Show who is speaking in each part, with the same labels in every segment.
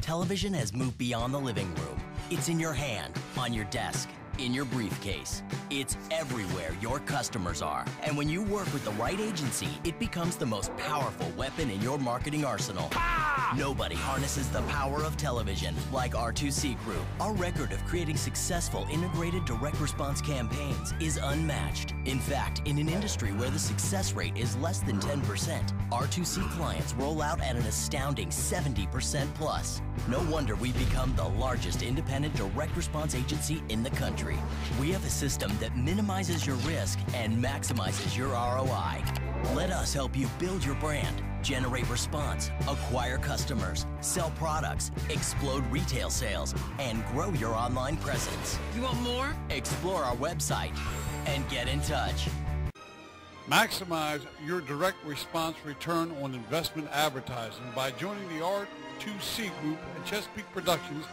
Speaker 1: Television has moved beyond the living room. It's in your hand, on your desk, in your briefcase. It's everywhere your customers are. And when you work with the right agency, it becomes the most powerful weapon in your marketing arsenal. Nobody harnesses the power of television like R2C Group. Our record of creating successful integrated direct response campaigns is unmatched. In fact, in an industry where the success rate is less than 10%, R2C clients roll out at an astounding 70% plus. No wonder we've become the largest independent direct response agency in the country. We have a system that minimizes your risk and maximizes your ROI. Let us help you build your brand, generate response, acquire customers, sell products, explode retail sales, and grow your online presence.
Speaker 2: You want more?
Speaker 1: Explore our website and get in touch.
Speaker 3: Maximize your direct response return on investment advertising by joining the R2C Group at Chesapeake Productions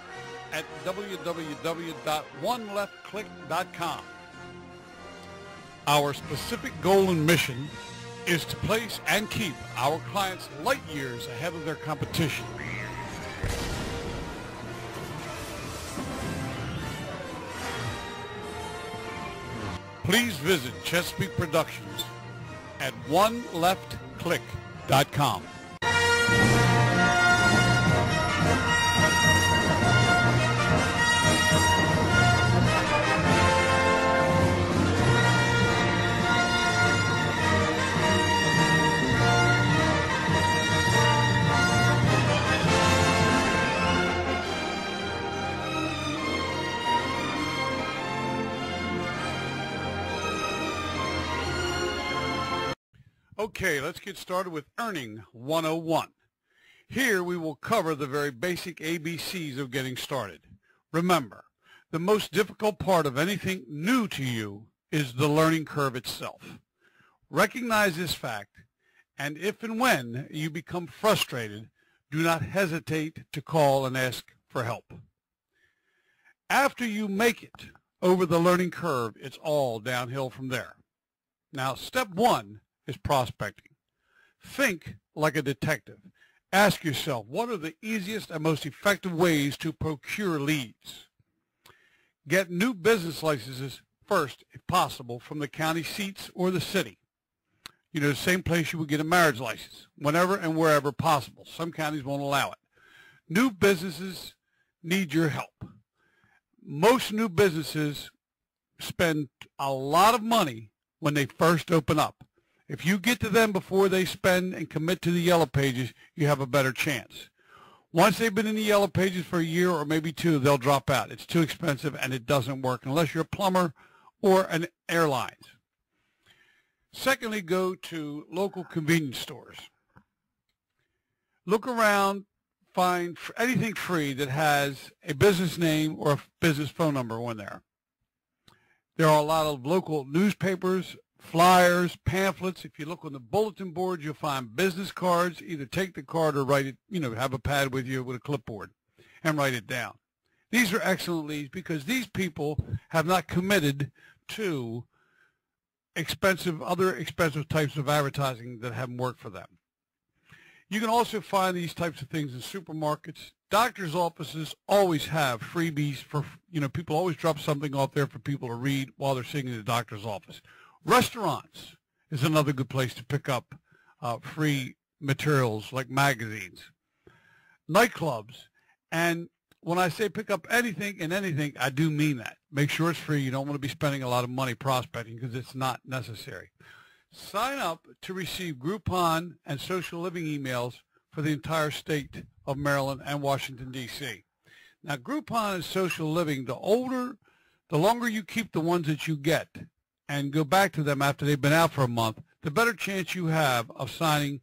Speaker 3: at www.oneleftclick.com. Our specific goal and mission is to place and keep our clients light years ahead of their competition. Please visit Chesapeake Productions at oneleftclick.com. Okay, let's get started with Earning 101. Here we will cover the very basic ABCs of getting started. Remember, the most difficult part of anything new to you is the learning curve itself. Recognize this fact, and if and when you become frustrated, do not hesitate to call and ask for help. After you make it over the learning curve, it's all downhill from there. Now, step one is prospecting. Think like a detective. Ask yourself, what are the easiest and most effective ways to procure leads? Get new business licenses first, if possible, from the county seats or the city. You know, the same place you would get a marriage license, whenever and wherever possible. Some counties won't allow it. New businesses need your help. Most new businesses spend a lot of money when they first open up. If you get to them before they spend and commit to the yellow pages, you have a better chance. Once they've been in the yellow pages for a year or maybe two, they'll drop out. It's too expensive and it doesn't work unless you're a plumber or an airlines. Secondly, go to local convenience stores. Look around, find anything free that has a business name or a business phone number on there. There are a lot of local newspapers, flyers, pamphlets. If you look on the bulletin board, you'll find business cards. Either take the card or write it, have a pad with you with a clipboard and write it down. These are excellent leads because these people have not committed to other expensive types of advertising that haven't worked for them. You can also find these types of things in supermarkets. Doctors' offices always have freebies for, people always drop something off there for people to read while they're sitting in the doctor's office. Restaurants is another good place to pick up free materials like magazines. Nightclubs. And when I say pick up anything and anything, I do mean that. Make sure it's free. You don't want to be spending a lot of money prospecting because it's not necessary. Sign up to receive Groupon and social living emails for the entire state of Maryland and Washington, D.C. Now, Groupon and social living, the longer you keep the ones that you get and go back to them after they've been out for a month, the better chance you have of signing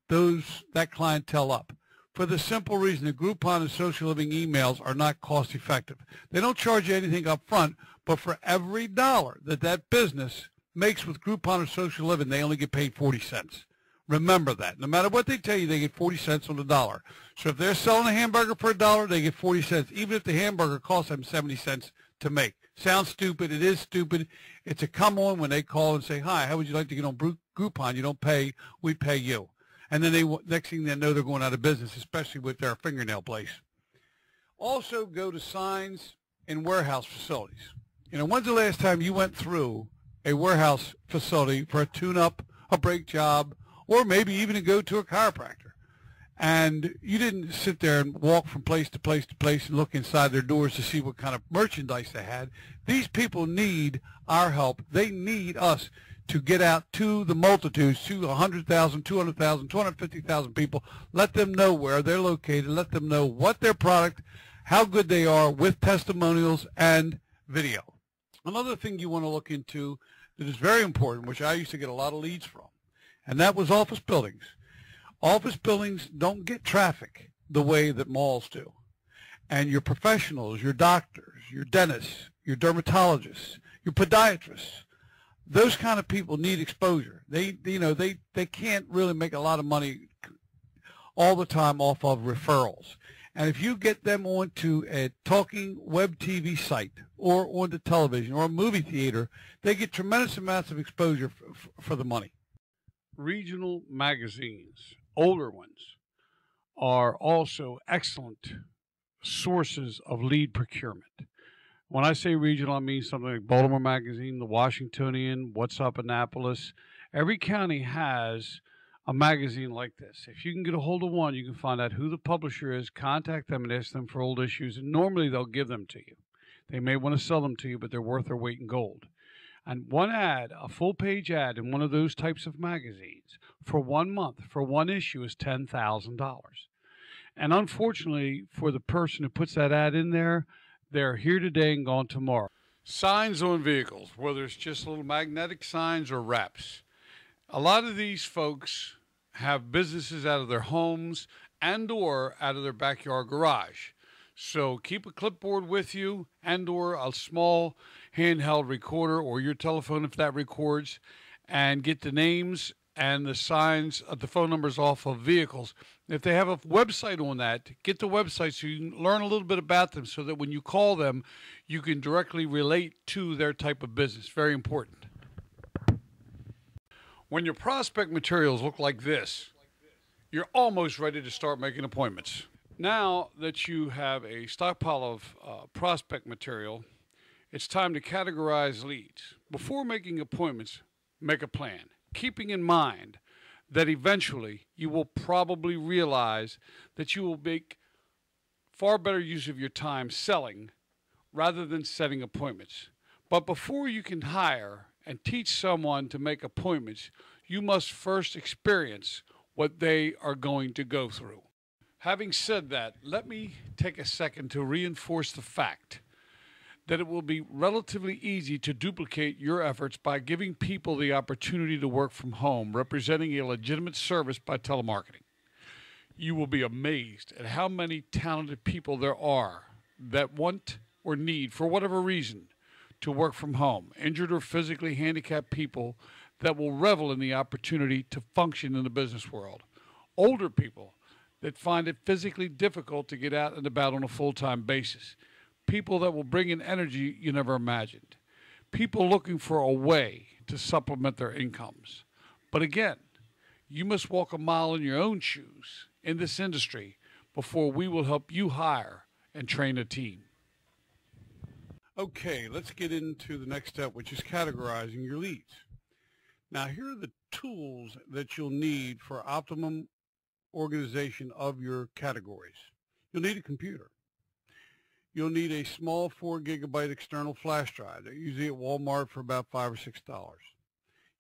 Speaker 3: that clientele up. For the simple reason that Groupon and social living emails are not cost effective. They don't charge you anything up front, but for every dollar that business makes with Groupon or social living, they only get paid 40 cents. Remember that. No matter what they tell you, they get 40 cents on the dollar. So if they're selling a hamburger for $1, they get 40 cents, even if the hamburger costs them 70 cents to make. Sounds stupid. It is stupid. It's a come on when they call and say, hi, how would you like to get on Groupon? You don't pay. We pay you. And then next thing they know, they're going out of business, especially with their fingernail place. Also go to signs in warehouse facilities. When's the last time you went through a warehouse facility for a tune-up, a brake job, or maybe even to go to a chiropractor? And you didn't sit there and walk from place to place to place and look inside their doors to see what kind of merchandise they had. These people need our help. They need us to get out to the multitudes, to 100,000, 200,000, 250,000 people. Let them know where they're located. Let them know what their product, how good they are, with testimonials and video. Another thing you want to look into that is very important, which I used to get a lot of leads from, and that was office buildings. Office buildings don't get traffic the way that malls do. And your professionals, your doctors, your dentists, your dermatologists, your podiatrists, those kind of people need exposure. They can't really make a lot of money all the time off of referrals. And if you get them onto a talking web TV site or onto television or a movie theater, they get tremendous amounts of exposure for the money. Regional magazines, older ones, are also excellent sources of lead procurement. When I say regional, I mean something like Baltimore Magazine, the Washingtonian, What's Up Annapolis. Every county has a magazine like this. If you can get a hold of one, you can find out who the publisher is, contact them and ask them for old issues, and normally they'll give them to you. They may want to sell them to you, but they're worth their weight in gold. And one ad, a full-page ad in one of those types of magazines for 1 month, for one issue, is $10,000. And unfortunately, for the person who puts that ad in there, they're here today and gone tomorrow. Signs on vehicles, whether it's just little magnetic signs or wraps. A lot of these folks have businesses out of their homes and or out of their backyard garage. So keep a clipboard with you and or a small handheld recorder or your telephone if that records, and get the names and the signs of the phone numbers off of vehicles. If they have a website on that, get the website so you can learn a little bit about them so that when you call them, you can directly relate to their type of business. Very important. When your prospect materials look like this, you're almost ready to start making appointments. Now that you have a stockpile of prospect material, it's time to categorize leads. Before making appointments, make a plan, keeping in mind that eventually you will probably realize that you will make far better use of your time selling rather than setting appointments. But before you can hire and teach someone to make appointments, you must first experience what they are going to go through. Having said that, let me take a second to reinforce the fact that it will be relatively easy to duplicate your efforts by giving people the opportunity to work from home, representing a legitimate service by telemarketing. You will be amazed at how many talented people there are that want or need, for whatever reason, to work from home. Injured or physically handicapped people that will revel in the opportunity to function in the business world. Older people that find it physically difficult to get out and about on a full-time basis. People that will bring in energy you never imagined. People looking for a way to supplement their incomes. But again, you must walk a mile in your own shoes in this industry before we will help you hire and train a team. Okay, let's get into the next step, which is categorizing your leads. Now, here are the tools that you'll need for optimum organization of your categories. You'll need a computer. You'll need a small 4 gigabyte external flash drive. They're usually at Walmart for about $5 or $6.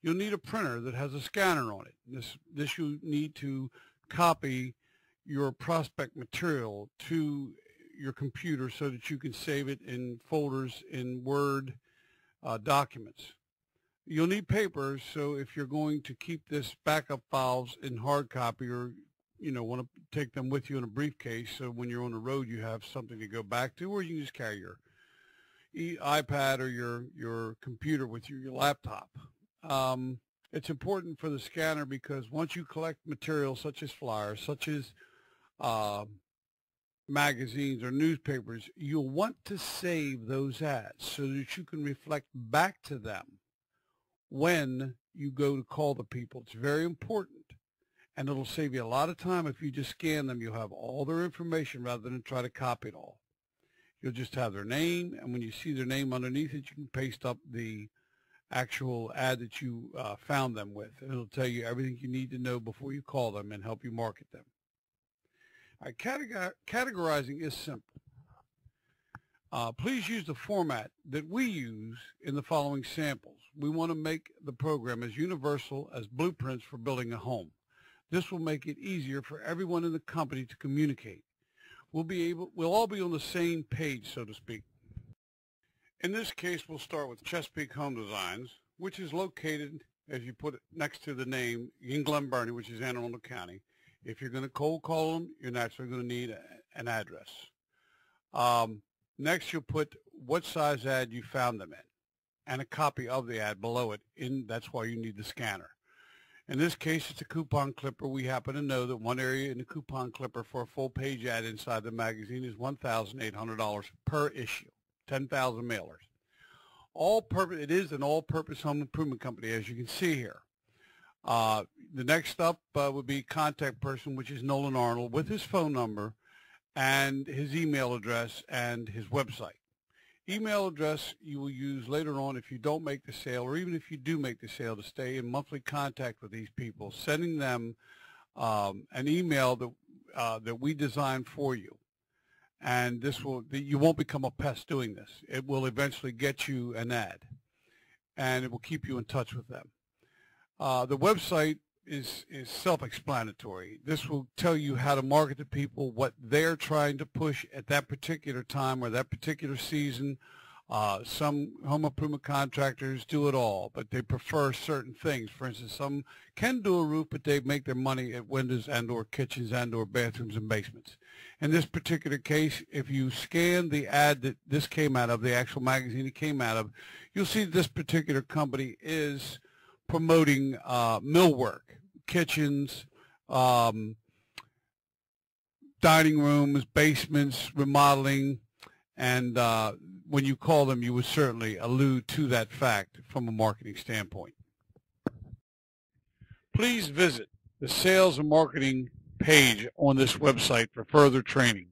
Speaker 3: You'll need a printer that has a scanner on it. This you need to copy your prospect material to your computer so that you can save it in folders in Word documents. You'll need paper, so if you're going to keep this backup files in hard copy or want to take them with you in a briefcase, so when you're on the road you have something to go back to, or you can just carry your iPad or your computer with you, your laptop. It's important for the scanner because once you collect materials such as flyers, such as magazines or newspapers, you'll want to save those ads so that you can reflect back to them when you go to call the people. It's very important. And it'll save you a lot of time if you just scan them. You'll have all their information rather than try to copy it all. You'll just have their name, and when you see their name underneath it, you can paste up the actual ad that you found them with. And it'll tell you everything you need to know before you call them and help you market them. Categorizing is simple. Please use the format that we use in the following samples. We want to make the program as universal as blueprints for building a home. This will make it easier for everyone in the company to communicate. We'll all be on the same page, so to speak. In this case, we'll start with Chesapeake Home Designs, which is located, as you put it next to the name, in Glen Burnie, which is Anne Arundel County. If you're going to cold call them, you're naturally going to need an address. Next, you'll put what size ad you found them in and a copy of the ad below it. That's why you need the scanner. In this case, it's a coupon clipper. We happen to know that one area in the coupon clipper for a full-page ad inside the magazine is $1,800 per issue, 10,000 mailers. It is an all-purpose home improvement company, as you can see here. The next up would be contact person, which is Nolan Arnold, with his phone number and his email address and his website. Email address you will use later on if you don't make the sale, or even if you do make the sale, to stay in monthly contact with these people, sending them an email that we design for you. And you won't become a pest doing this. It will eventually get you an ad, and it will keep you in touch with them. The website is self-explanatory. This will tell you how to market to people, what they're trying to push at that particular time or that particular season. Some home improvement contractors do it all, but they prefer certain things. For instance, some can do a roof, but they make their money at windows and or kitchens and or bathrooms and basements. In this particular case, if you scan the ad that this came out of, the actual magazine it came out of, you'll see that this particular company is promoting millwork, kitchens, dining rooms, basements, remodeling, and when you call them, you would certainly allude to that fact from a marketing standpoint. Please visit the sales and marketing page on this website for further training.